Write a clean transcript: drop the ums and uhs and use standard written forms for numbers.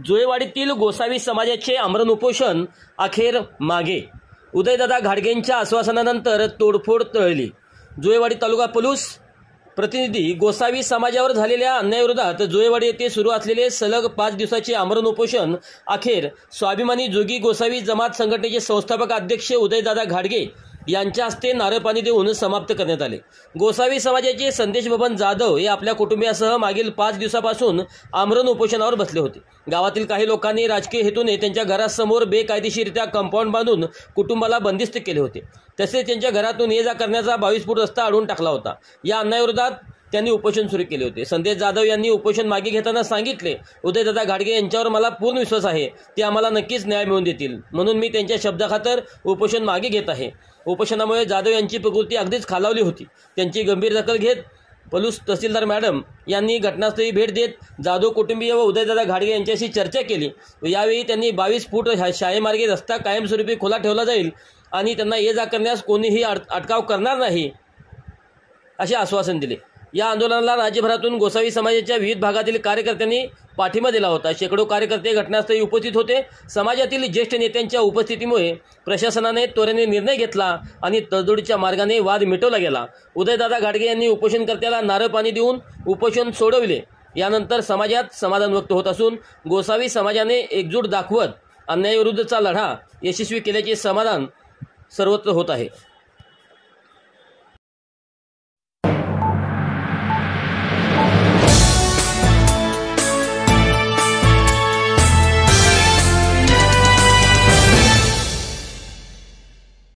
जुळेवाडीतील गोसावी समाजाचे आमरण उपोषण अखेर मागे। उदयदादा घाडगेंच्या आश्वासनानंतर तोडफोड टळली। जुळेवाडी तालुका पोलीस प्रतिनिधी गोसावी समाजावर झालेल्या अन्यायाविरोधात जुळेवाडी येथे सुरू असलेले सलग 5 दिवसाचे आमरण उपोषण अखेर स्वाभिमानी जोगी गोसावी जमात संघटनेचे संस्थापक अध्यक्ष उदयदादा घाडगे यांच्या हस्ते नारळ पाणी देऊन समाप्त करण्यात आले। गोसावी समाजाचे संदेश बबन जाधव हे आपल्या कुटुंबियासह मागील 5 दिवसापासून आमरण उपोषणावर बसले होते। गावातील काही लोकांनी राजकीय हेतूने त्यांच्या घरासमोर बेकायदेशीररित्या कंपाऊंड बांधून कुटुंबाला बंदिस्त केले होते। तसेच त्यांच्या घरातून ये जा करण्याचा 22 फूट रस्ता अडवून टाकला होता। या अन्यायाविरोधात त्यांनी उपोषण सुरू केले होते। संदेश जाधव यांनी उपोषण मागे घेताना सांगितले, उदयदादा घाडगे यांच्यावर मला पूर्ण विश्वास आहे, ते आम्हाला नक्कीच न्याय मिळवून देतील, म्हणून मी त्यांच्या शब्दाखातर उपोषण मागे घेत आहे। उपोषणामुळे जाधव यांची प्रकृती अगदीच खालावली होती। त्यांची गंभीर दखल घेत पोलीस तहसीलदार मॅडम यांनी घटनास्थळी भेट देत जाधव कुटुंबीय व उदयदादा घाडगे यांच्याशी चर्चा केली। यावेळी त्यांनी 22 फूट शाळेमार्गे रस्ता कायमस्वरूपी खुला ठेवला जाईल आणि त्यांना ये जा करण्यास कोणीही अटकाव करणार नाही असे आश्वासन दिले। या आंदोलनाला राज्यभरातून गोसावी समाजाच्या विविध भागातील कार्यकर्त्यांनी पाठिंबा दिला होता। शेकडो कार्यकर्ते घटनास्थळी उपस्थित होते। समाजातील ज्येष्ठ नेत्यांच्या उपस्थितीमुळे प्रशासनाने त्वरेने निर्णय घेतला आणि तडजोडीच्या मार्गाने वाद मिटवला गेला। उदयदादा घाडगे यांनी उपोषणकर्त्याला नारळ पाणी देऊन उपोषण सोडविले। यानंतर समाजात समाधान व्यक्त होत असून गोसावी समाजाने एकजूट दाखवत अन्यायाविरुद्धचा लढा यशस्वी केल्याचे समाधान सर्वत्र होत आहे।